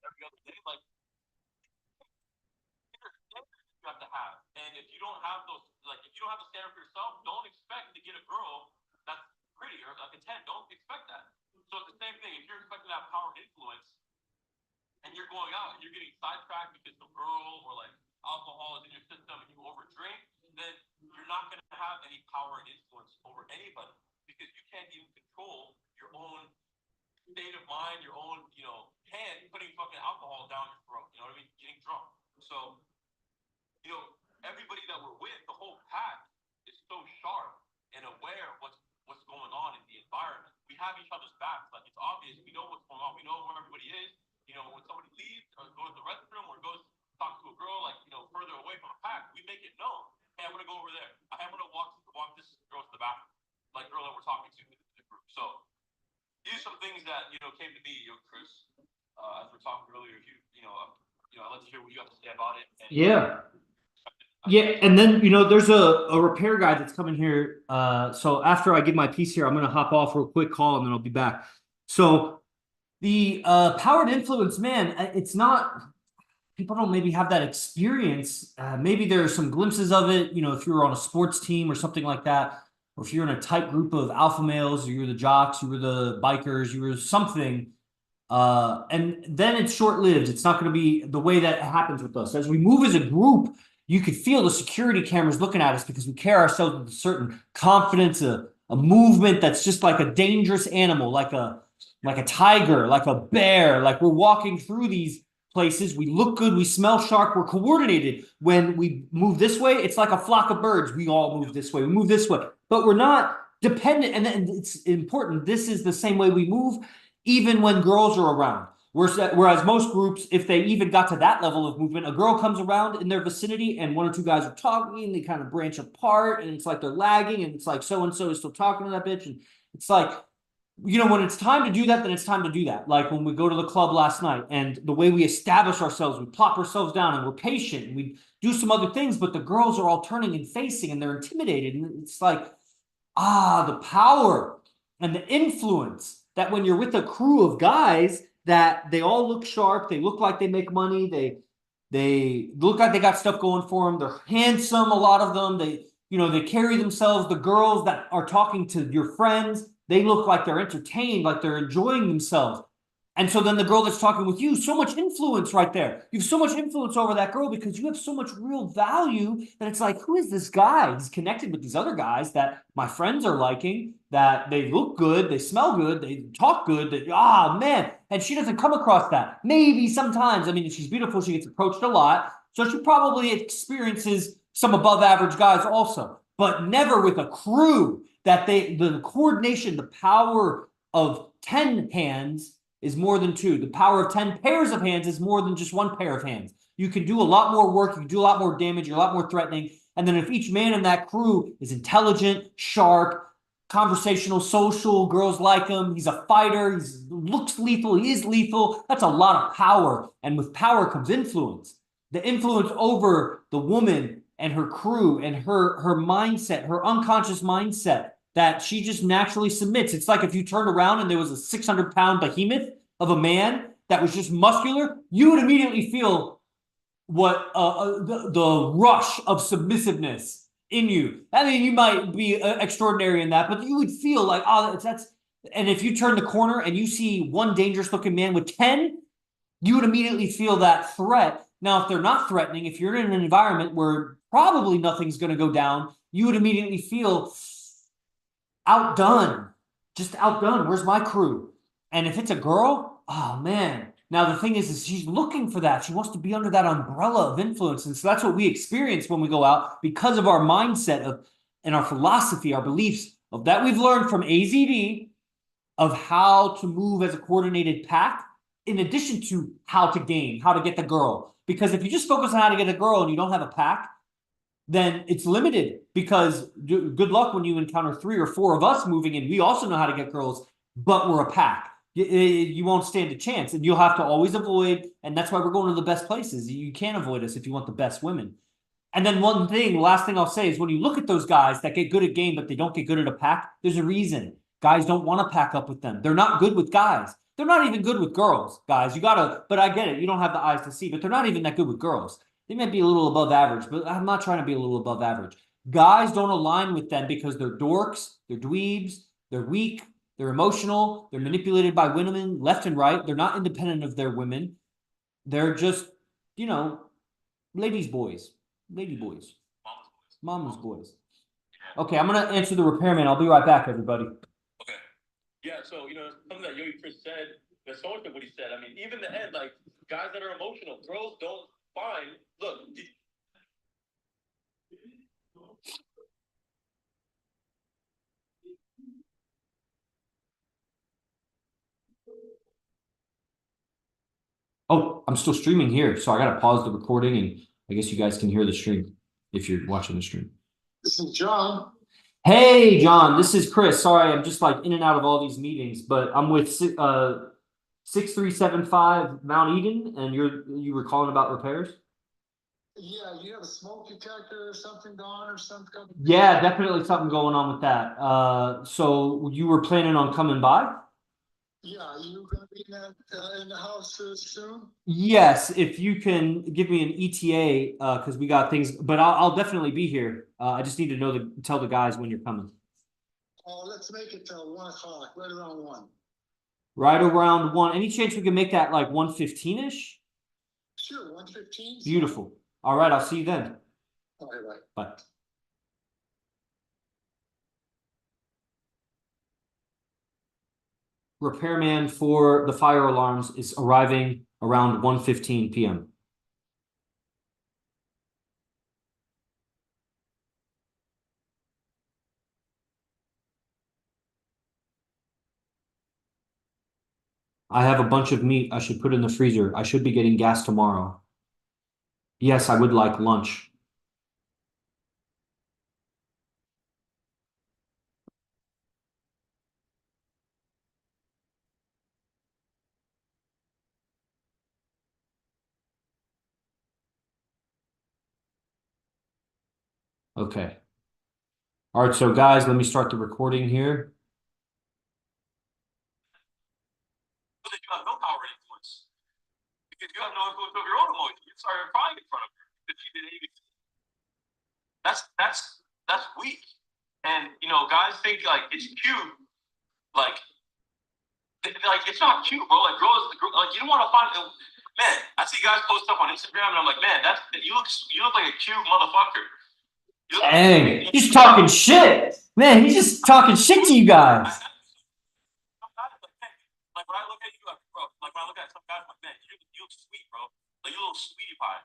every other day. Like, you have to have. And if you don't have those, like, if you don't have the standard for yourself, don't expect to get a girl that's pretty or like a 10. Don't expect that. So it's the same thing. If you're expecting to have power and influence, and you're going out and you're getting sidetracked because the girl or like alcohol is in your system and you overdrink, then you're not going to have any power and influence over anybody because you can't even control your own state of mind, your own, hand putting fucking alcohol down your throat. You know what I mean? Getting drunk. So, everybody that we're with, the whole pack is so sharp and aware of what's going on in the environment. We have each other's backs. Like, it's obvious. We know what's going on. We know where everybody is. When somebody leaves or goes to the restroom or goes talk to a girl, like, further away from a pack, we make it known. Hey, I'm going to go over there. I'm going to walk this girl to the bathroom. Like, girl that we're talking to in the group. So, these are some things that, came to me, Chris, as we're talking earlier. I'd like to hear what you have to say about it. And, yeah. Yeah, and then there's a repair guy that's coming here. So after I give my piece here, I'm gonna hop off real quick, call, and then I'll be back. So the powered influence, man, it's not. People don't maybe have that experience. Maybe there are some glimpses of it. If you're on a sports team or something like that, or if you're in a tight group of alpha males, or you're the jocks, you were the bikers, you were something. And then it's short-lived. It's not going to be the way that happens with us. As we move as a group, you could feel the security cameras looking at us because we carry ourselves with a certain confidence, a movement that's just like a dangerous animal, like a tiger, like a bear. Like we're walking through these places. We look good. We smell sharp. We're coordinated. When we move this way, it's like a flock of birds. We all move this way. We move this way. But we're not dependent. And it's important. This is the same way we move even when girls are around. Whereas most groups, if they even got to that level of movement, a girl comes around in their vicinity and one or two guys are talking and they kind of branch apart and it's like they're lagging and it's like so-and-so is still talking to that bitch. And it's like, when it's time to do that, then it's time to do that. Like when we go to the club last night and the way we establish ourselves, we plop ourselves down and we're patient and we do some other things, but the girls are all turning and facing and they're intimidated. And it's like, the power and the influence that when you're with a crew of guys that they all look sharp, they look like they make money, they look like they got stuff going for them, they're handsome, a lot of them, they carry themselves. The girls that are talking to your friends, they look like they're entertained, like they're enjoying themselves. And so then the girl that's talking with you, so much influence right there. You have so much influence over that girl because you have so much real value that it's like, who is this guy? He's connected with these other guys that my friends are liking, that they look good, they smell good, they talk good, man. And she doesn't come across that. Maybe sometimes, if she's beautiful, she gets approached a lot. So she probably experiences some above average guys also, but never with a crew that the coordination, the power of 10 hands is more than 2. The power of 10 pairs of hands is more than just 1 pair of hands. You can do a lot more work. You can do a lot more damage. You're a lot more threatening. And then if each man in that crew is intelligent, sharp, conversational, social, girls like him, he's a fighter, he looks lethal, he is lethal, that's a lot of power. And with power comes influence. The influence over the woman and her crew and her mindset, her unconscious mindset, that she just naturally submits. It's like if you turned around and there was a 600-pound behemoth of a man that was just muscular, you would immediately feel what the rush of submissiveness in you. You might be extraordinary in that, but you would feel like, that's. And if you turn the corner and you see one dangerous-looking man with 10, you would immediately feel that threat. Now, if they're not threatening, if you're in an environment where probably nothing's going to go down, you would immediately feel outdone, just outdone. Where's my crew? And if it's a girl, oh man. Now the thing is she's looking for that. She wants to be under that umbrella of influence. And so that's what we experience when we go out because of our mindset and our philosophy, our beliefs of that we've learned from AZD of how to move as a coordinated pack, in addition to how to game, how to get the girl. Because if you just focus on how to get a girl and you don't have a pack, then it's limited because good luck when you encounter 3 or 4 of us moving in. We also know how to get girls, but we're a pack. You won't stand a chance and you'll have to always avoid. And that's why we're going to the best places. You can't avoid us if you want the best women. And then last thing I'll say is when you look at those guys that get good at game, but they don't get good at a pack, there's a reason. Guys don't want to pack up with them. They're not good with guys. They're not even good with girls, guys. But I get it. You don't have the eyes to see, but they're not even that good with girls. They might be a little above average, but I'm not trying to be a little above average. Guys don't align with them because they're dorks, they're dweebs, they're weak, they're emotional, they're manipulated by women left and right. They're not independent of their women. They're just, ladies' boys, lady boys, mama's boys. Okay, I'm gonna answer the repairman. I'll be right back, everybody. Okay. Yeah, so something that Yogi Chris said, that's so much of what he said. I mean, even the end, like guys that are emotional, girls don't find. Look. Oh, I'm still streaming here, so I gotta pause the recording, and I guess you guys can hear the stream if you're watching the stream. This is John. Hey, John, this is Chris. Sorry, I'm just like in and out of all these meetings, but I'm with 6375 Mount Eden, and you were calling about repairs? Yeah, you have a smoke detector or something going or something? Yeah, definitely something going on with that. So you were planning on coming by? Yeah, you gonna be in the house soon? Yes, if you can give me an ETA, because we got things, but I'll definitely be here. I just need to tell the guys when you're coming. Oh, let's make it till 1 o'clock, right around 1. Right around 1. Any chance we can make that like 1:15-ish? Sure, 1:15. Beautiful. All right, I'll see you then. All right. Bye. Repairman for the fire alarms is arriving around 1:15 p.m. I have a bunch of meat I should put in the freezer. I should be getting gas tomorrow. Yes, I would like lunch. Okay. All right, so guys, let me start the recording here. You have no power and influence because you have no influence over your own emotions. You started crying in front of her because she didn't even. That's weak. And guys think like it's cute, like it's not cute, bro. Like girls, like you don't want to find. Man, I see guys post stuff on Instagram, and I'm like, man, you look like a cute motherfucker. Dang, he's talking shit. Man, he's just talking shit to you guys. Like when I look at you, bro, like when I look at some guys, I'm like, man, you look sweet, bro. Like you little sweetie pie.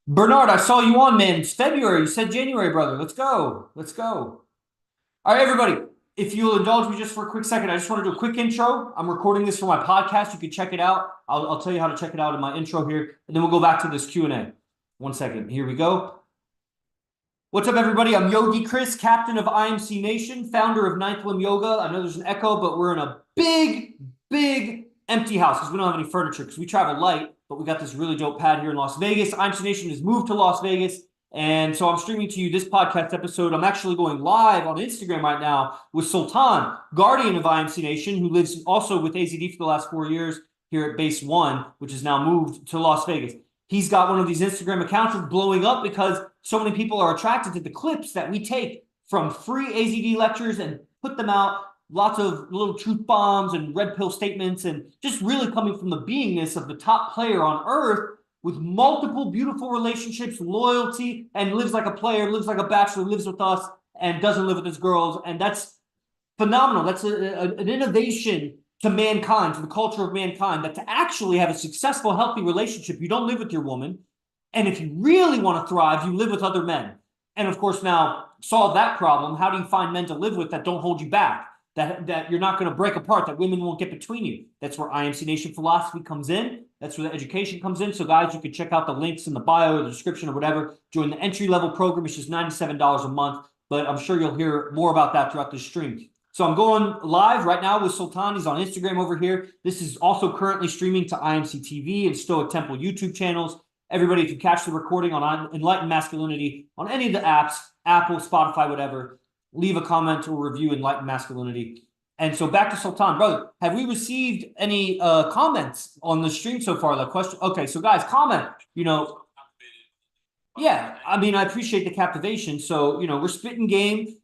Bernard, I saw you on, man. It's February. You said January, brother. Let's go. Let's go. All right, everybody. If you'll indulge me just for a quick second, I just want to do a quick intro. I'm recording this for my podcast. You can check it out. I'll tell you how to check it out in my intro here, and then we'll go back to this Q&A. 1 second. Here we go. What's up, everybody? I'm Yogi Chris, captain of IMC Nation, founder of Ninth Limb Yoga. I know there's an echo, but we're in a big empty house because we don't have any furniture because we travel light, but we got this really dope pad here in Las Vegas. IMC Nation has moved to Las Vegas, and so I'm streaming to you this podcast episode. I'm actually going live on Instagram right now with Sultan, guardian of IMC Nation, who lives also with AZD for the last 4 years here at Base 1, which is now moved to Las Vegas. He's got one of these Instagram accounts that's blowing up because so many people are attracted to the clips that we take from free AZD lectures and put them out. Lots of little truth bombs and red pill statements, and just really coming from the beingness of the top player on earth with multiple beautiful relationships, loyalty, and lives like a player, lives like a bachelor, lives with us, and doesn't live with his girls. And that's phenomenal. That's an innovation to mankind, to the culture of mankind, that to actually have a successful, healthy relationship, you don't live with your woman. And if you really want to thrive, you live with other men. And of course, now solve that problem. How do you find men to live with that don't hold you back? That you're not going to break apart, that women won't get between you. That's where IMC Nation philosophy comes in. That's where the education comes in. So guys, you can check out the links in the bio or the description or whatever. Join the entry-level program. It's just $97 a month, but I'm sure you'll hear more about that throughout the stream. So I'm going live right now with Sultan. He's on Instagram over here. This is also currently streaming to IMC TV and Stoic Temple YouTube channels. Everybody, if you catch the recording on Enlightened Masculinity on any of the apps, Apple, Spotify, whatever, leave a comment or review Enlightened Masculinity. And so back to Sultan, brother, have we received any comments on the stream so far? Like question. Okay, so guys, comment. Yeah, I mean, I appreciate the captivation. So, we're spitting game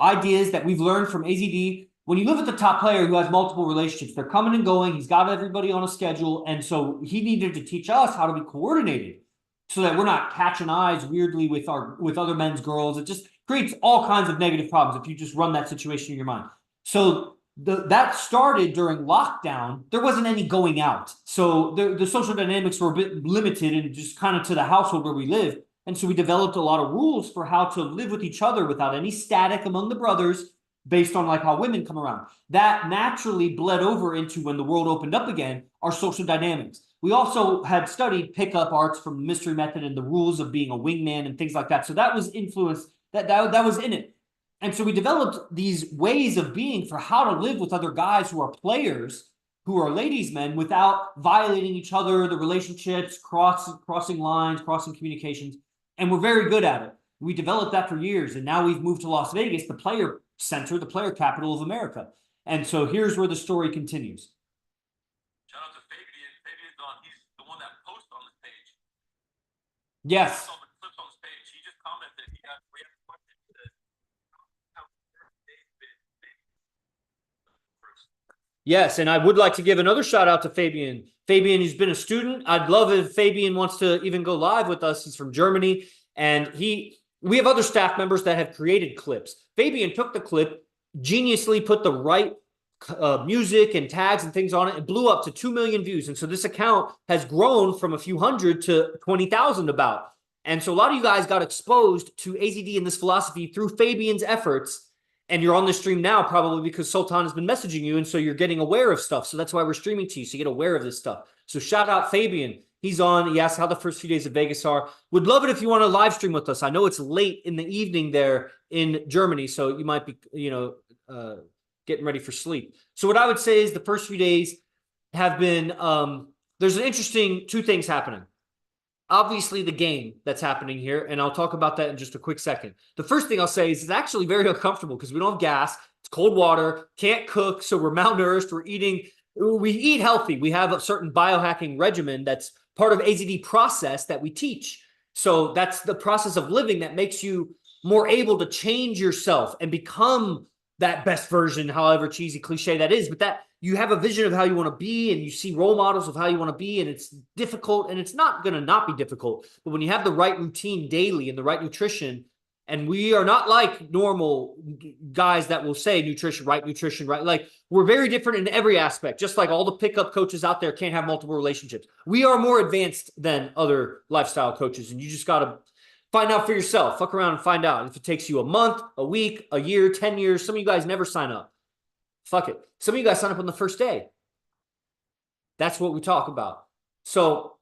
ideas that we've learned from AZD. When you live with the top player who has multiple relationships, they're coming and going. He's got everybody on a schedule. And so he needed to teach us how to be coordinated so that we're not catching eyes weirdly with other men's girls. It just creates all kinds of negative problems if you just run that situation in your mind. So that started during lockdown. There wasn't any going out. So the social dynamics were a bit limited and just kind of to the household where we live. And so we developed a lot of rules for how to live with each other without any static among the brothers based on like how women come around. That naturally bled over into when the world opened up again, our social dynamics. We also had studied pickup arts from the mystery method and the rules of being a wingman and things like that. So that was influenced, that was in it. And so we developed these ways of being for how to live with other guys who are players, who are ladies' men, without violating each other, the relationships, crossing lines, crossing communications. And we're very good at it. We developed that for years. And now we've moved to Las Vegas, the player center, the player capital of America. And so here's where the story continues. Shout out to Fabian. Fabian's on. He's the one that posts on this page. Yes. Clips on this page. He just commented. We have a question. He says, how first day's been? Yes, and I would like to give another shout out to Fabian. Fabian, he's been a student. I'd love if Fabian wants to even go live with us. He's from Germany, and we have other staff members that have created clips. Fabian took the clip, geniusly put the right music and tags and things on it, and blew up to 2 million views. And so this account has grown from a few hundred to 20,000 about. And so a lot of you guys got exposed to AZD and this philosophy through Fabian's efforts. And you're on the stream now probably because Sultan has been messaging you. And so you're getting aware of stuff. So that's why we're streaming to you. So you get aware of this stuff. So shout out Fabian. He's on. He asked how the first few days of Vegas are. Would love it if you want to live stream with us. I know it's late in the evening there in Germany. So you might be, getting ready for sleep. So what I would say is the first few days have been, there's an interesting two things happening. Obviously the game that's happening here, and I'll talk about that in just a quick second. The first thing I'll say is it's actually very uncomfortable because we don't have gas, it's cold water, can't cook, so we're malnourished, we eat healthy. We have a certain biohacking regimen that's part of AZD process that we teach. So that's the process of living that makes you more able to change yourself and become that best version, however cheesy cliche that is, but that you have a vision of how you want to be and you see role models of how you want to be, and it's difficult, and it's not going to not be difficult. But when you have the right routine daily and the right nutrition, and we are not like normal guys that will say nutrition, right? Like we're very different in every aspect, just like all the pickup coaches out there can't have multiple relationships. We are more advanced than other lifestyle coaches, and you just got to find out for yourself. Fuck around and find out. If it takes you a month, a week, a year, 10 years, some of you guys never sign up. Fuck it. Some of you guys sign up on the first day. That's what we talk about. So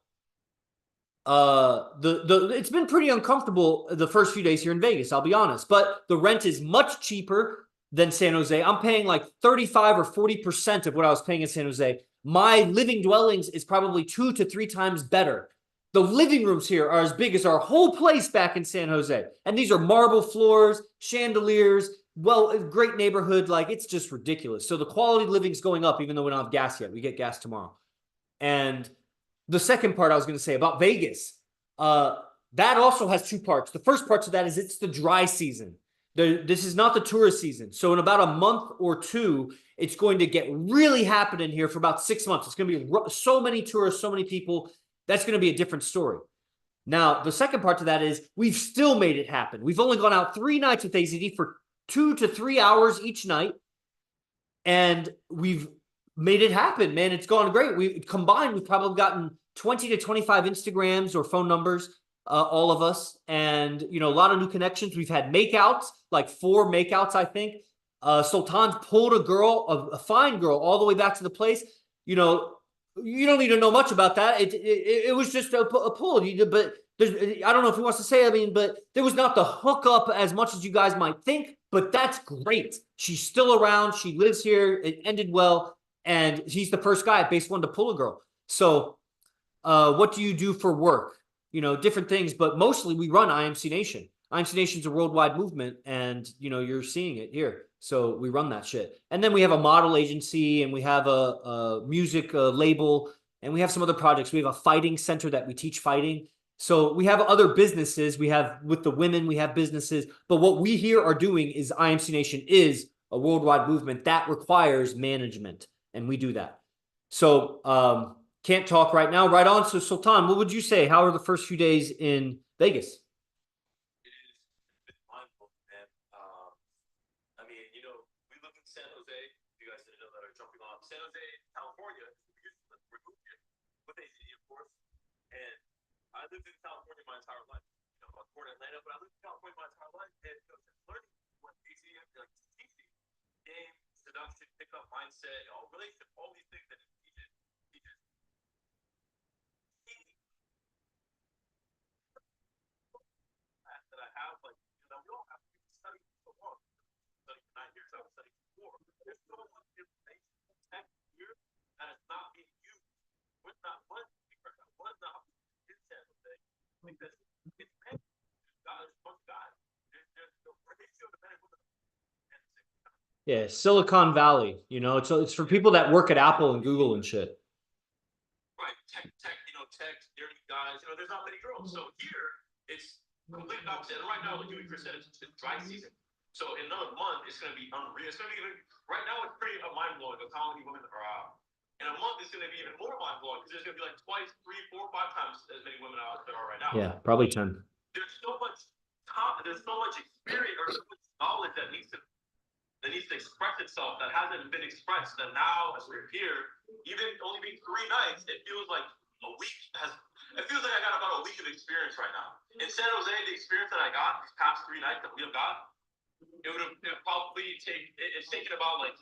it's been pretty uncomfortable the first few days here in Vegas, I'll be honest. But the rent is much cheaper than San Jose. I'm paying like 35 or 40% of what I was paying in San Jose. My living dwellings is probably 2 to 3 times better. The living rooms here are as big as our whole place back in San Jose. And these are marble floors, chandeliers, well, great neighborhood. Like, it's just ridiculous. So the quality of living is going up, even though we don't have gas yet. We get gas tomorrow. And the second part I was going to say about Vegas, that also has 2 parts. The first part to that is it's the dry season. This is not the tourist season. So in about a month or 2, it's going to get really happening here for about 6 months. It's going to be so many tourists, so many people. That's going to be a different story. Now, the second part to that is we've still made it happen. We've only gone out 3 nights with AZD for 2 to 3 hours each night. And we've made it happen, man. It's gone great. We've probably gotten 20 to 25 Instagrams or phone numbers, all of us. And, a lot of new connections. We've had makeouts, like 4 makeouts, I think. Sultan's pulled a girl, a fine girl, all the way back to the place. You don't need to know much about that. It was just a pull. But I don't know if he wants to say, but there was not the hookup as much as you guys might think. But that's great. She's still around. She lives here. It ended well. And he's the first guy at base 1 to pull a girl. So what do you do for work? you know, different things, but mostly we run IMC Nation. IMC Nation's a worldwide movement, and you know, you're seeing it here. So we run that shit. And then we have a model agency, and we have a music label, and we have some other projects. We have a fighting center that we teach fighting. So we have other businesses. We have with the women, we have businesses. But what we here are doing is IMC Nation is a worldwide movement that requires management, and we do that. So can't talk right now. Right on. So Sultan, what would you say? How are the first few days in Vegas? It is mindful, man. I mean, you know, we live in San Jose. You guys didn't know that are jumping on San Jose, California. We're moved here with ACD, of course. And I lived in California my entire life. You know, I was born in Atlanta, but I lived in California my entire life. And you know, just learning what ACD like teaching, game, seduction, pickup, mindset, all relationship, all these things that it teaches. That I have, like, you know, we don't have to study for so long. Study for 9 years, I was studying for 4. There's so much information tech here that is not being used. We're not one in San Jose because it's men. There's a bunch of guys. There's the ratio of the men and women. Yeah, Silicon Valley. You know, it's for people that work at Apple and Google and shit. Right, tech, you know, tech, dirty guys. You know, there's not many girls. So here, it's complete opposite. And right now, like you and Chris said, it's dry season. So in another month, it's going to be unreal. It's going to be even, right now, it's pretty mind blowing of how many women are out. In a month, it's going to be even more mind blowing because there's going to be like twice, 3, 4, 5 times as many women out as there are right now. Yeah, probably 10. There's so much there's so much experience or so much knowledge that needs to express itself that hasn't been expressed. And now, as we're here, even only being 3 nights, it feels like a week it feels like I got about a week of experience right now. In San Jose, the experience that I got these past 3 nights that we have got, it would probably take, it's taken about like,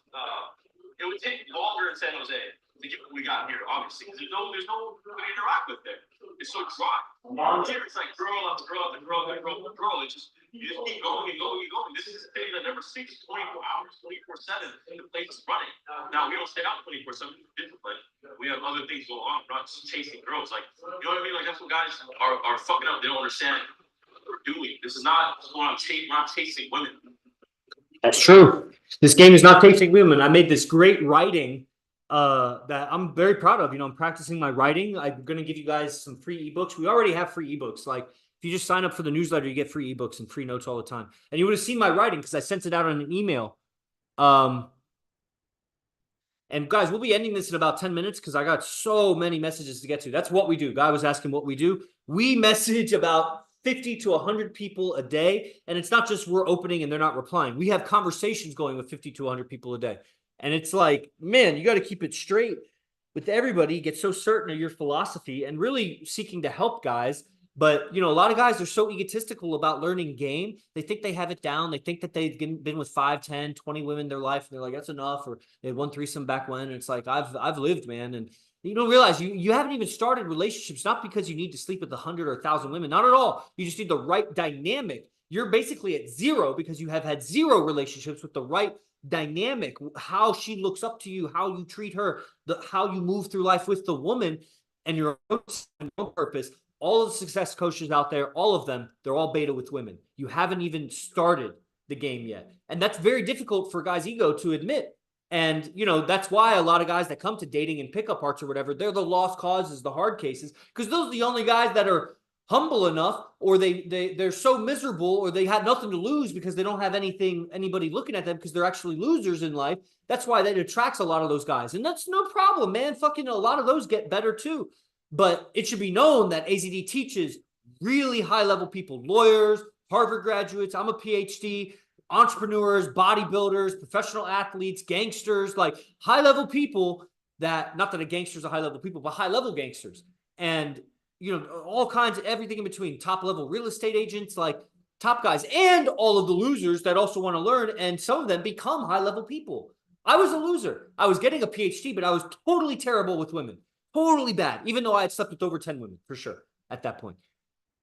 it would take longer in San Jose to get what we got here, obviously, because there's no to interact with there. It's so dry. Here it's like girl after girl after girl after girl after girl. It's just, you just keep going and going and going. This is a city that never sleeps 24 hours, 24/7. The place is running. Now we don't stay out 24/7. But we have other things going on. We're not just chasing girls. Like, you know what I mean? Like that's what guys are fucking up. They don't understand what we're doing. This is not we're not chasing women. That's true. This game is not chasing women. I made this great writing that I'm very proud of. You know, I'm practicing my writing. I'm going to give you guys some free ebooks. We already have free ebooks. Like if you just sign up for the newsletter, you get free ebooks and free notes all the time. And you would have seen my writing because I sent it out on an email. And guys, we'll be ending this in about 10 minutes because I got so many messages to get to. That's what we do. Guy was asking what we do. We message about 50 to 100 people a day. And it's not just we're opening and they're not replying. We have conversations going with 50 to 100 people a day. And it's like, man, you got to keep it straight with everybody. Get so certain of your philosophy and really seeking to help guys. But, you know, a lot of guys are so egotistical about learning game. They think they have it down. They think that they've been with 5, 10, 20 women in their life. And they're like, that's enough. Or they had 1 threesome back when. And it's like, I've lived, man. And you don't realize you haven't even started relationships, not because you need to sleep with 100 or 1,000 women. Not at all. You just need the right dynamic. You're basically at 0 because you have had 0 relationships with the right dynamic, how she looks up to you, how you treat her, how you move through life with the woman and your own purpose. All of the success coaches out there, all of them, they're all beta with women. You haven't even started the game yet. And that's very difficult for guys' ego to admit. And, you know, that's why a lot of guys that come to dating and pickup arts or whatever, they're the lost causes, the hard cases, because those are the only guys that are humble enough, or they're so miserable, or they had nothing to lose because they don't have anybody looking at them because they're actually losers in life. That's why that attracts a lot of those guys. And that's no problem, man. Fucking a lot of those get better too. But it should be known that AZD teaches really high-level people, lawyers, Harvard graduates. I'm a PhD, entrepreneurs, bodybuilders, professional athletes, gangsters, like high-level people that, not that a gangster's a high-level people, but high-level gangsters. And, you know, all kinds of everything in between, top-level real estate agents, like top guys, and all of the losers that also want to learn. And some of them become high-level people. I was a loser. I was getting a PhD, but I was totally terrible with women. Totally bad, even though I had slept with over 10 women, for sure, at that point.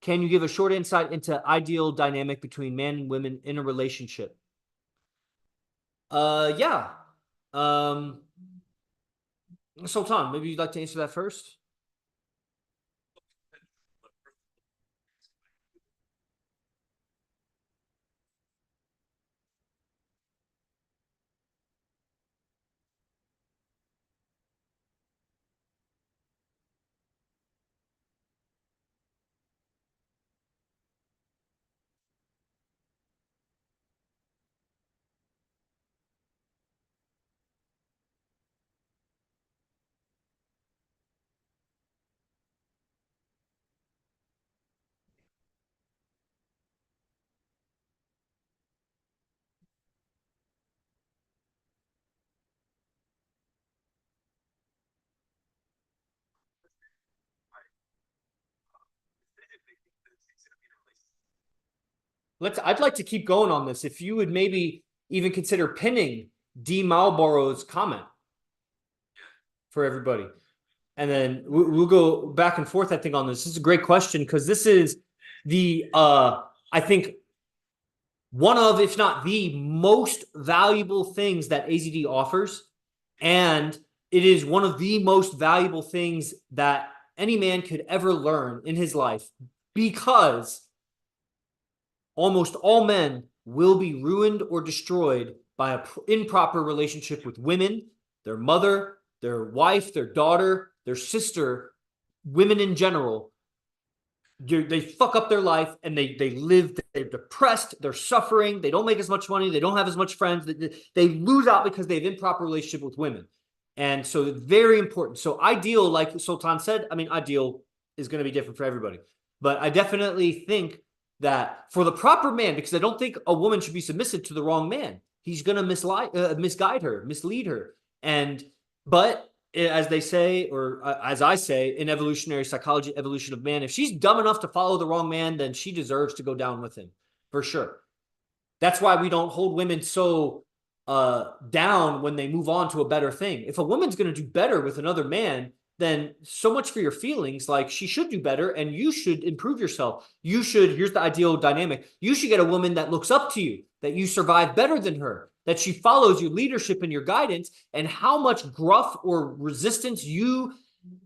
Can you give a short insight into ideal dynamic between men and women in a relationship? Yeah. Sultan, maybe you'd like to answer that first? I'd like to keep going on this. If you would maybe even consider pinning D Marlboro's comment for everybody. And then we'll go back and forth, I think, on this. This is a great question because this is the I think one of, if not the most valuable things that AZD offers. And it is one of the most valuable things that any man could ever learn in his life, because almost all men will be ruined or destroyed by an improper relationship with women, their mother, their wife, their daughter, their sister, women in general. They fuck up their life and they live, they're depressed, they're suffering, they don't make as much money, they don't have as much friends, they lose out because they have improper relationship with women. And so it's very important. So ideal, like Sultan said, I mean, ideal is going to be different for everybody. But I definitely think that for the proper man, because I don't think a woman should be submissive to the wrong man. He's going to misguide her, mislead her. But as they say, or as I say, in evolutionary psychology, evolution of man, if she's dumb enough to follow the wrong man, then she deserves to go down with him, for sure. That's why we don't hold women so down when they move on to a better thing. If a woman's going to do better with another man, then so much for your feelings. Like, she should do better and you should improve yourself. You should, here's the ideal dynamic. You should get a woman that looks up to you, that you survive better than her, that she follows your leadership and your guidance, and how much gruff or resistance you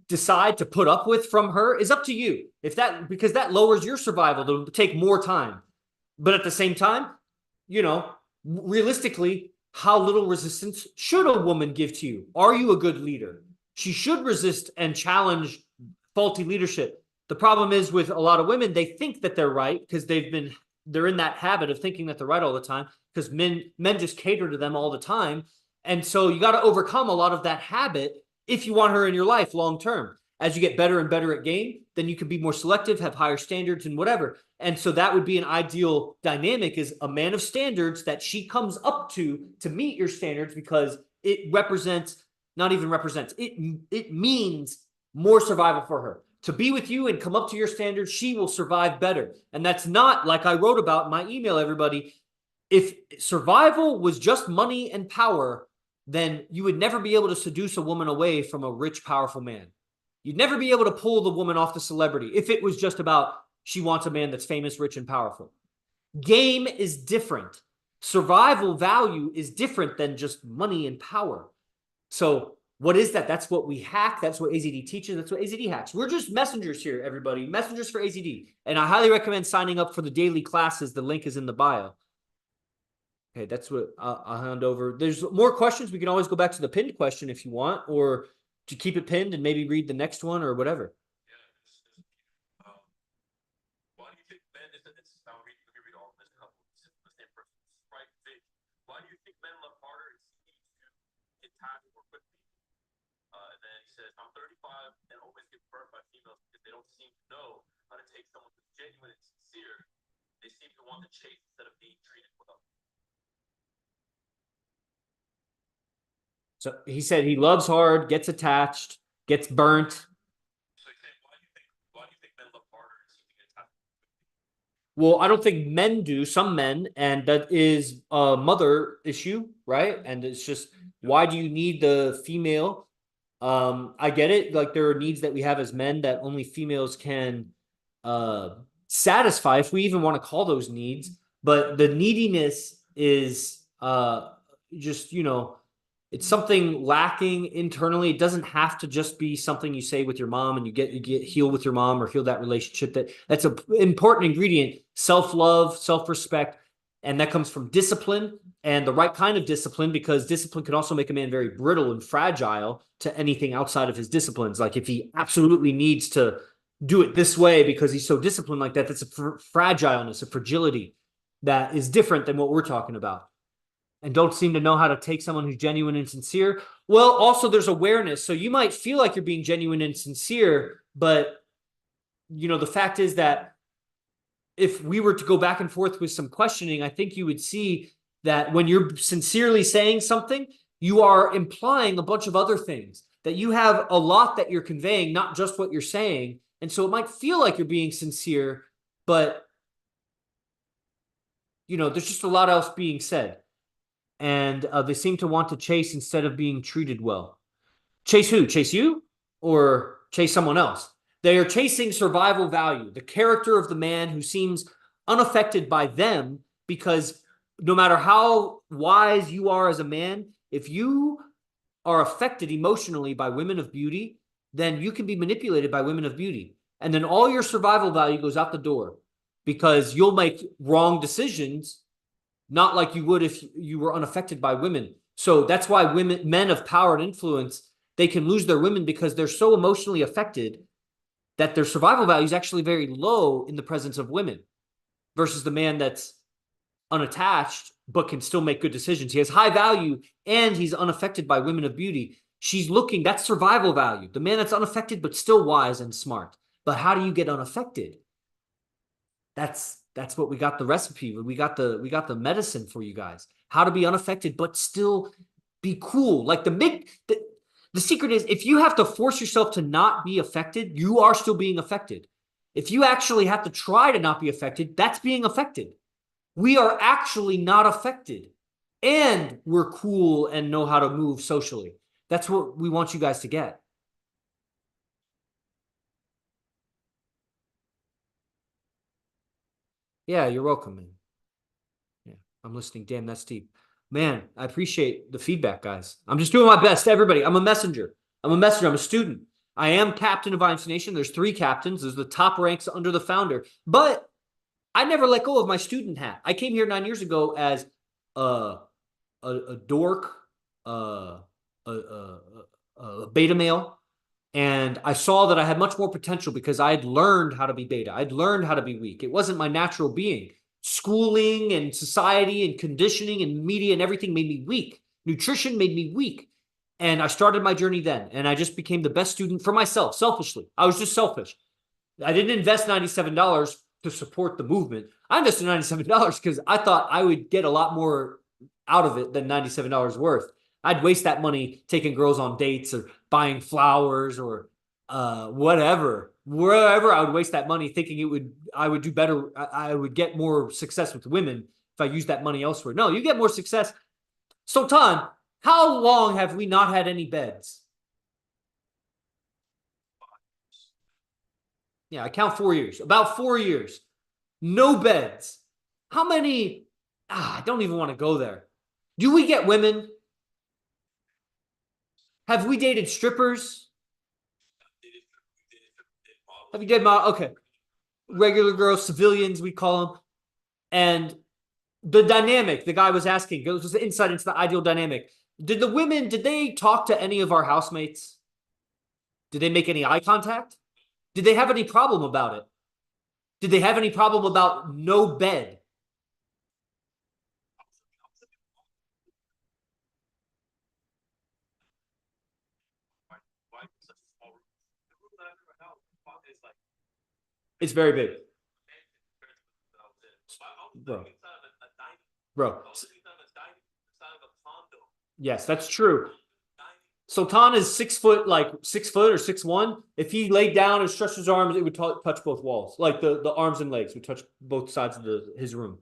decide to put up with from her is up to you. Because that lowers your survival to take more time. But at the same time, you know, realistically, how little resistance should a woman give to you? Are you a good leader? She should resist and challenge faulty leadership. The problem is with a lot of women, they think that they're right because they're in that habit of thinking that they're right all the time, because men just cater to them all the time. And so you got to overcome a lot of that habit if you want her in your life long term. As you get better and better at game, then you can be more selective, have higher standards and whatever. And so that would be an ideal dynamic, is a man of standards that she comes up to meet your standards, because it represents, not even represents, it means more survival for her. To be with you and come up to your standards, she will survive better. And that's not, like I wrote about in my email, everybody, if survival was just money and power, then you would never be able to seduce a woman away from a rich, powerful man. You'd never be able to pull the woman off the celebrity if it was just about she wants a man that's famous, rich, and powerful. Game is different. Survival value is different than just money and power. So what is that? That's what we hack. That's what AZD teaches. That's what AZD hacks. We're just messengers here, everybody. Messengers for AZD. And I highly recommend signing up for the daily classes. The link is in the bio. Okay, that's what I'll hand over. There's more questions. We can always go back to the pinned question if you want, or to keep it pinned and maybe read the next one or whatever. Why do you think men, I'll read all of this couple, the same person, right? Why do you think men love harder and seem to get tired more quickly? And then he says, I'm 35 and always get burned by females because they don't seem to know how to take someone who's genuine and sincere. They seem to want to chase instead of being treated well. So he said he loves hard, gets attached, gets burnt. So he's saying, why do you think men love harder and seem to get attached? Well, I don't think men do, some men, and that is a mother issue, right? And it's just, why do you need the female? I get it. Like, there are needs that we have as men that only females can satisfy, if we even want to call those needs. But the neediness is just, you know, it's something lacking internally. It doesn't have to just be something you say with your mom and you get heal with your mom or heal that relationship. That's an important ingredient. Self-love, self-respect. And that comes from discipline, and the right kind of discipline, because discipline can also make a man very brittle and fragile to anything outside of his disciplines. Like, if he absolutely needs to do it this way because he's so disciplined like that, that's a fragileness, a fragility that is different than what we're talking about. And don't seem to know how to take someone who's genuine and sincere. Well, also there's awareness. So you might feel like you're being genuine and sincere, but you know, the fact is that if we were to go back and forth with some questioning, I think you would see that when you're sincerely saying something, you are implying a bunch of other things, that you have a lot that you're conveying, not just what you're saying. And so it might feel like you're being sincere, but there's just a lot else being said. And they seem to want to chase instead of being treated well. Chase who? Chase you? Or chase someone else? They are chasing survival value, the character of the man who seems unaffected by them, because no matter how wise you are as a man, if you are affected emotionally by women of beauty, then you can be manipulated by women of beauty. And then all your survival value goes out the door because you'll make wrong decisions, not like you would if you were unaffected by women. So that's why men of power and influence, they can lose their women because they're so emotionally affected that their survival value is actually very low in the presence of women versus the man that's unattached but can still make good decisions. He has high value and he's unaffected by women of beauty. She's looking, that's survival value. The man that's unaffected but still wise and smart. But how do you get unaffected? That's what we got the recipe. We got the medicine for you guys. How to be unaffected but still be cool. Like the secret is, if you have to force yourself to not be affected, you are still being affected. If you actually have to try to not be affected, that's being affected. We are actually not affected. And we're cool and know how to move socially. That's what we want you guys to get. Yeah, you're welcome, man. Yeah, I'm listening. Damn, that's deep. Man, I appreciate the feedback, guys. I'm just doing my best. Everybody, I'm a messenger. I'm a student. I am captain of IMC Nation. There's 3 captains. There's the top ranks under the founder. But I never let go of my student hat. I came here 9 years ago as a dork, a beta male. And I saw that I had much more potential because I had learned how to be beta. I'd learned how to be weak. It wasn't my natural being. Schooling and society and conditioning and media and everything made me weak. Nutrition made me weak. And I started my journey then. And I just became the best student for myself, selfishly. I was just selfish. I didn't invest $97 to support the movement. I invested $97 because I thought I would get a lot more out of it than $97 worth. I'd waste that money taking girls on dates or buying flowers or whatever. Wherever I would waste that money thinking I would do better. I would get more success with women if I used that money elsewhere. No, you get more success. Sultan, how long have we not had any beds? Yeah, I count 4 years. About 4 years. No beds. How many? I don't even want to go there. Do we get women? Have we dated strippers? Have you dated okay. Regular girls, civilians, we call them. And the dynamic, the guy was asking, it was the insight into the ideal dynamic. Did they talk to any of our housemates? Did they make any eye contact? Did they have any problem about it? Did they have any problem about no bed? It's very big. Bro. Yes, that's true. Sultan is 6 foot, like 6 foot or 6'1". If he laid down and stretched his arms, it would touch both walls. Like the arms and legs would touch both sides of his room.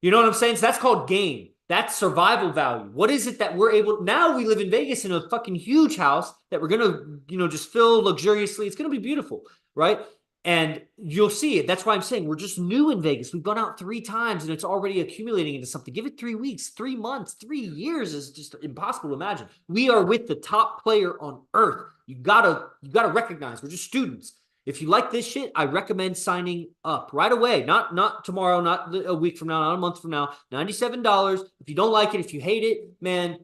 You know what I'm saying? So that's called game. That's survival value. What is it that we're able... Now we live in Vegas in a fucking huge house that we're going to, just fill luxuriously. It's going to be beautiful, right? And you'll see it. That's why I'm saying we're just new in Vegas. We've gone out 3 times and it's already accumulating into something. Give it 3 weeks, 3 months, 3 years is just impossible to imagine. We are with the top player on earth. You gotta recognize we're just students. If you like this shit, I recommend signing up right away. Not tomorrow, not a week from now, not a month from now. $97. If you don't like it, if you hate it, man,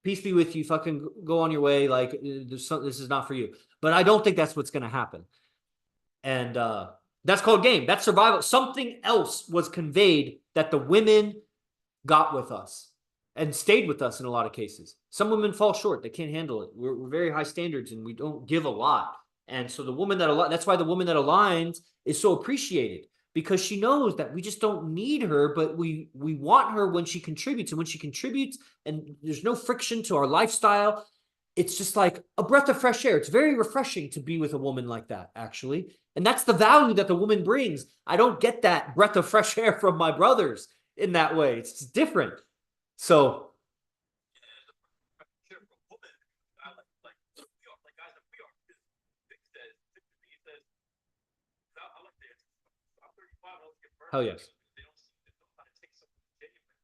peace be with you. Fucking go on your way. Like this is not for you. But I don't think that's what's gonna happen. And that's called game. That's survival. Something else was conveyed that the women got with us and stayed with us in a lot of cases. Some women fall short. They can't handle it. We're very high standards and we don't give a lot. And so that's why the woman that aligns is so appreciated, because she knows that we just don't need her, but we want her when she contributes. And when she contributes and there's no friction to our lifestyle, it's just like a breath of fresh air. It's very refreshing to be with a woman like that, actually. And that's the value that the woman brings. I don't get that breath of fresh air from my brothers. in that way. It's different. So Sure, for a woman, I like we are, like guys like we are. Because Vic says, Vic to me says, 'cause I like this. I'm 35. I don't get burned. hell yes. They don't know how to take something genuine.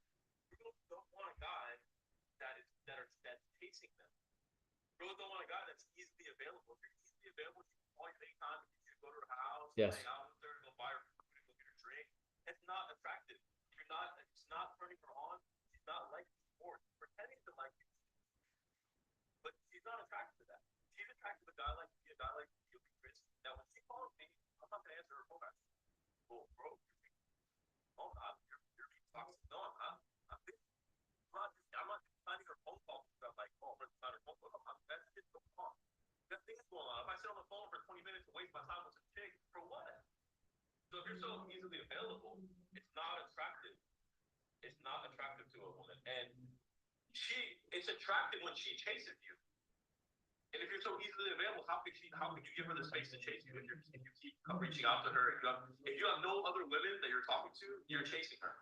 Girls don't want a guy that's chasing them. Girls don't want a guy that's easily available. If you're easily available, you can call you anytime. You can go to her house, Yes. hang out with her, go buy her food, go get her drink. It's not attractive. It's not turning her on. She's not liking sport. Pretending to like it. But she's not attracted to that. She's attracted to a guy like me, a guy like you, Chris. That when she calls me, I'm not gonna answer her phone back. Well, bro, oh, you're being toxic. No, I'm not. I'm not finding her phone calls. I'm like, oh, I'm not her phone call. That shit's going on. That thing's going on. If I sit on the phone for 20 minutes and waste my time with some chick, for what? So if you're so easily available, it's not attractive. It's not attractive to a woman. And it's attractive when she chases you. And if you're so easily available, how could you give her the space to chase you if you keep reaching out to her? If you have no other women that you're talking to, you're chasing her.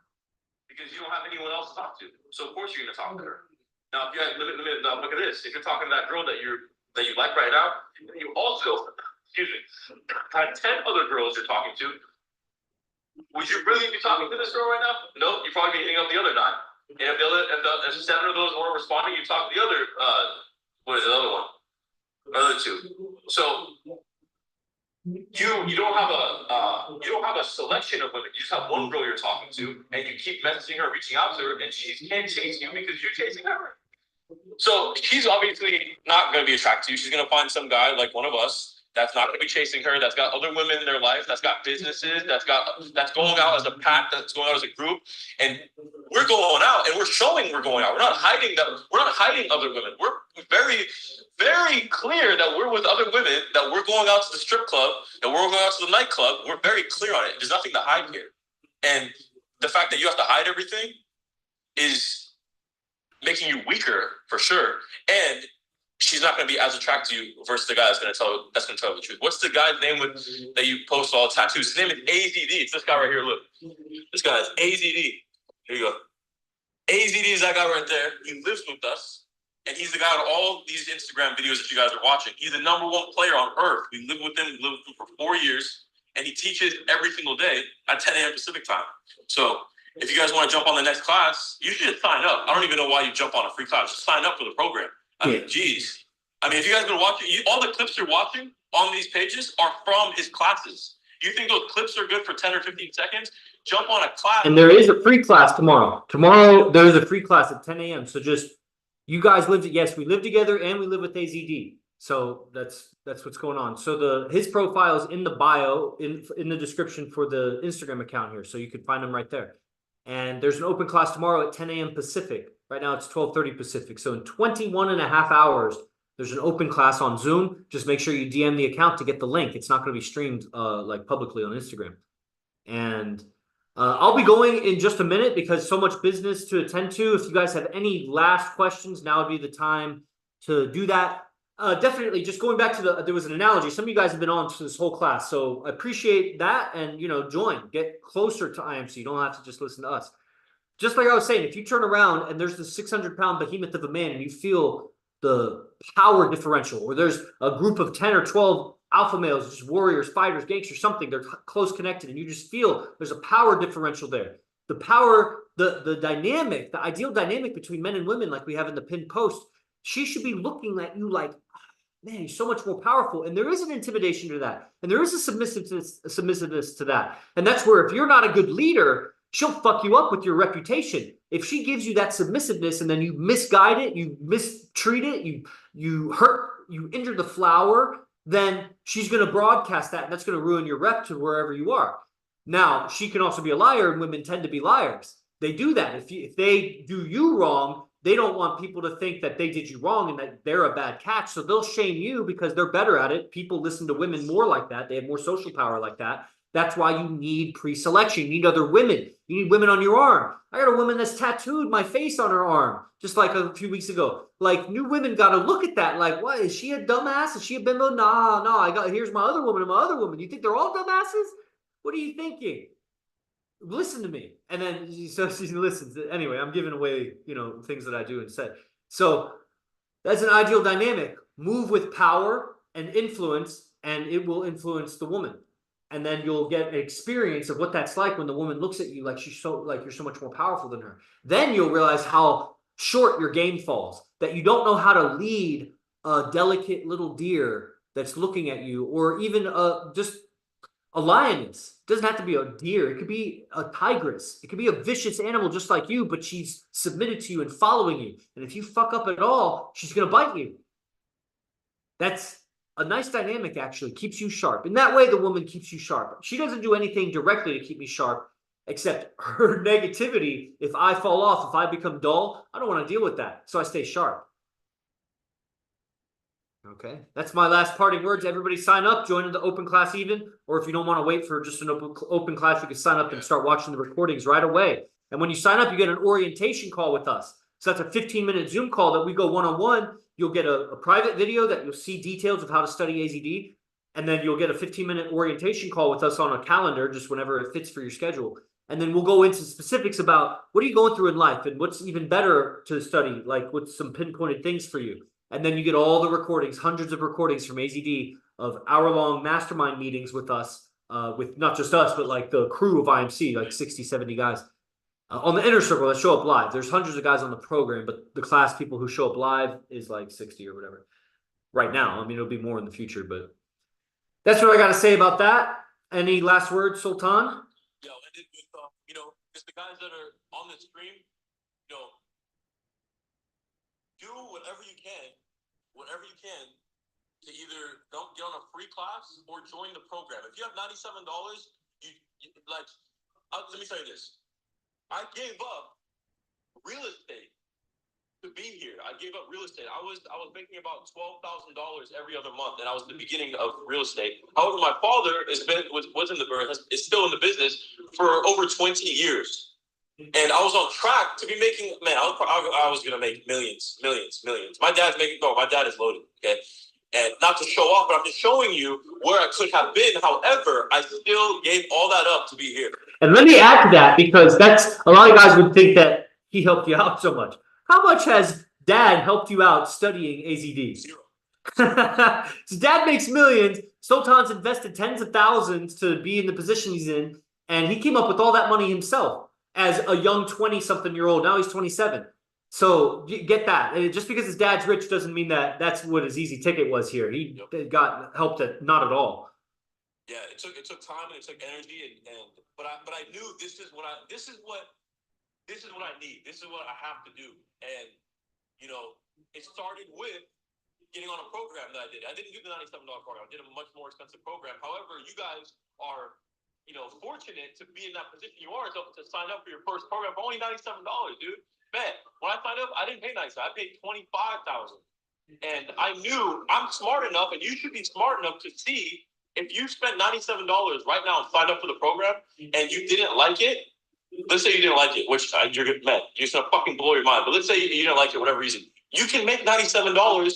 Because you don't have anyone else to talk to. So of course you're gonna talk to her. Now if you have now look at this. If you're talking to that girl that you like right now, you also, excuse me, had 10 other girls you're talking to. Would you really be talking to this girl right now? No, you'd probably be hitting up the other 9. And if 7 of those weren't responding, you talk to the other what is the other one? Other 2. So you don't have a selection of women. You just have one girl you're talking to, and you keep messaging her, reaching out to her, and she can't chase you because you're chasing her. So she's obviously not going to be attracted to you. She's going to find some guy like one of us that's not going to be chasing her. That's got other women in their life. That's got businesses. That's going out as a pack. That's going out as a group. And we're going out, and we're showing we're going out. We're not hiding that. We're not hiding other women. We're very, very clear that we're with other women. That we're going out to the strip club. That we're going out to the nightclub. We're very clear on it. There's nothing to hide here. And the fact that you have to hide everything is making you weaker for sure. And she's not going to be as attracted to you versus the guy that's going to tell you the truth. What's the guy's name that you post all the tattoos? His name is AZD. It's this guy right here. Look, this guy is AZD. Here you go. AZD is that guy right there. He lives with us, and he's the guy on all these Instagram videos that you guys are watching. He's the #1 player on earth. We live with him. We lived with him for 4 years, and he teaches every single day at 10 a.m. Pacific time. So if you guys want to jump on the next class, you should sign up. I don't even know why you jump on a free class. Just sign up for the program. I mean, geez. I mean, if you guys been watching, all the clips you're watching on these pages are from his classes. You think those clips are good for 10 or 15 seconds? Jump on a class. And there is a free class tomorrow. Tomorrow there's a free class at 10 a.m. So just you guys we live together and we live with AZD. So that's what's going on. So his profile is in the bio in the description for the Instagram account here. So you could find him right there. And there's an open class tomorrow at 10 a.m. Pacific. Right now it's 12:30 Pacific. So in 21 and a half hours, there's an open class on Zoom. Just make sure you DM the account to get the link. It's not going to be streamed like publicly on Instagram. And I'll be going in just a minute because so much business to attend to. If you guys have any last questions, now would be the time to do that. Definitely just going back to there was an analogy. Some of you guys have been on to this whole class. So I appreciate that. And, join, get closer to IMC. You don't have to just listen to us. Just like I was saying, if you turn around and there's this 600-pound behemoth of a man and you feel the power differential, or there's a group of 10 or 12 alpha males, just warriors, fighters, gangsters, something, they're close connected, and you just feel there's a power differential there. The power, the dynamic, the ideal dynamic between men and women, like we have in the pinned post, she should be looking at you like, man, he's so much more powerful. And there is an intimidation to that. And there is a submissiveness to that. And that's where if you're not a good leader, she'll fuck you up with your reputation. If she gives you that submissiveness and then you misguide it, you mistreat it, you hurt, you injure the flower, then she's going to broadcast that, and that's going to ruin your rep to wherever you are. Now, she can also be a liar, and women tend to be liars. They do that. If they do you wrong, they don't want people to think that they did you wrong and that they're a bad catch. So they'll shame you because they're better at it. People listen to women more like that. They have more social power like that. That's why you need pre-selection. You need other women. You need women on your arm. I got a woman that's tattooed my face on her arm, just like a few weeks ago. Like, new women got to look at that. Like, what? Is she a dumbass? Is she a bimbo? Nah, here's my other woman and my other woman. You think they're all dumbasses? What are you thinking? listen to me. And then so she listens. Anyway, I'm giving away, things that I do and say. So that's an ideal dynamic. Move with power and influence, and it will influence the woman. And then you'll get an experience of what that's like when the woman looks at you like you're so much more powerful than her. Then you'll realize how short your game falls, that you don't know how to lead a delicate little deer that's looking at you, or even just a lioness. It doesn't have to be a deer. It could be a tigress. It could be a vicious animal just like you, but she's submitted to you and following you. And if you fuck up at all, she's going to bite you. That's a nice dynamic, actually. Keeps you sharp. In that way, the woman keeps you sharp. She doesn't do anything directly to keep me sharp, except her negativity. If I fall off, if I become dull, I don't want to deal with that. So I stay sharp. Okay, that's my last parting words. Everybody sign up, join the open class even, or if you don't want to wait for just an open class, you can sign up and start watching the recordings right away. And when you sign up, you get an orientation call with us. So that's a 15-minute Zoom call that we go one-on-one. You'll get a private video that you'll see details of how to study AZD. And then you'll get a 15-minute orientation call with us on a calendar, just whenever it fits for your schedule. And then we'll go into specifics about what are you going through in life and what's even better to study, like what's some pinpointed things for you. And then you get all the recordings, hundreds of recordings from AZD of hour-long mastermind meetings with us, with not just us, but like the crew of IMC, like 60, 70 guys. On the inner circle that show up live, there's hundreds of guys on the program, but the class people who show up live is like 60 or whatever. Right now, I mean, it'll be more in the future, but that's what I got to say about that. Any last words, Sultan? Yo, and then with, just the guys that are on the stream, do whatever you can to either don't get on a free class or join the program. If you have $97, you like, let me tell you this. I gave up real estate to be here. I gave up real estate. I was making about $12,000 every other month, and I was the beginning of real estate. However, my father is still in the business for over 20 years. And I was on track to be making, I was going to make millions. My dad is loaded, okay? And not to show off, but I'm just showing you where I could have been. However, I still gave all that up to be here. And let me add to that, because that's a lot of guys would think that he helped you out so much. How much has dad helped you out studying AZD? Zero. So dad makes millions. Sultan's invested tens of thousands to be in the position he's in. And he came up with all that money himself as a young 20-something-year-old. Now he's 27. So get that. Just because his dad's rich doesn't mean that that's what his easy ticket was here. He got helped not at all. Yeah, it took time and it took energy, but I knew this is what I need. This is what I have to do. And it started with getting on a program that I did. I didn't do the $97 program. I did a much more expensive program. However, you guys are fortunate to be in that position you are to sign up for your first program for only $97, dude. Man, when I signed up, I didn't pay $97. I paid $25,000. And I knew I'm smart enough, and you should be smart enough to see if you spent $97 right now and signed up for the program and you didn't like it. Let's say you didn't like it, which you're good, man. You're gonna fucking blow your mind. But let's say you didn't like it, whatever reason. You can make $97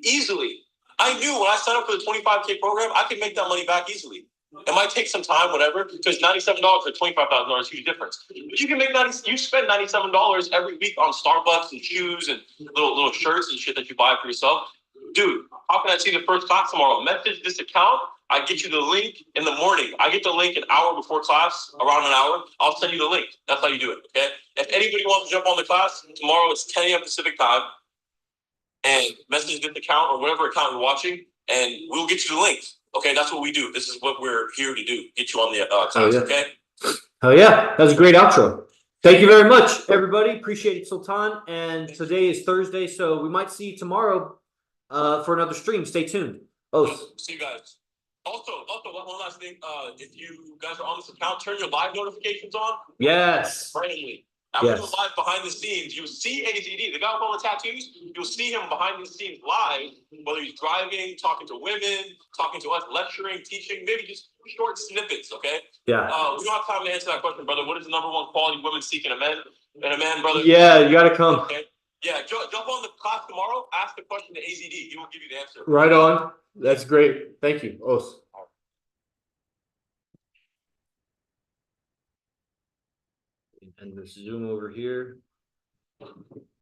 easily. I knew when I signed up for the 25K program, I could make that money back easily. It might take some time, whatever, because $97 or $25,000 is a huge difference. But you can make you spend $97 every week on Starbucks and shoes and little shirts and shit that you buy for yourself. Dude, how can I see the first class tomorrow? Message this account. I get you the link in the morning. I get the link an hour before class, around an hour. I'll send you the link. That's how you do it, okay? If anybody wants to jump on the class, tomorrow it's 10 a.m. Pacific time. And message this account or whatever account you're watching, and we'll get you the link. Okay, that's what we do. This is what we're here to do. Get you on the class, okay? Oh yeah, that was a great outro. Thank you very much, everybody. Appreciate it, Sultan. And today is Thursday, so we might see you tomorrow for another stream. Stay tuned. See you guys. Also, one last thing. If you guys are on this account, turn your live notifications on. Yes. Friendly. I'm doing live behind the scenes. You'll see AZD, the guy with all the tattoos. You'll see him behind the scenes live, whether he's driving, talking to women, talking to us, lecturing, teaching, maybe just short snippets, okay? Yeah. We don't have time to answer that question, brother. What is the number one quality women seek in a man? Brother? Yeah, you gotta come. Okay. Yeah, jump on the class tomorrow, ask the question to AZD. He will give you the answer. Right on. That's great. Thank you. Os. and this Zoom over here.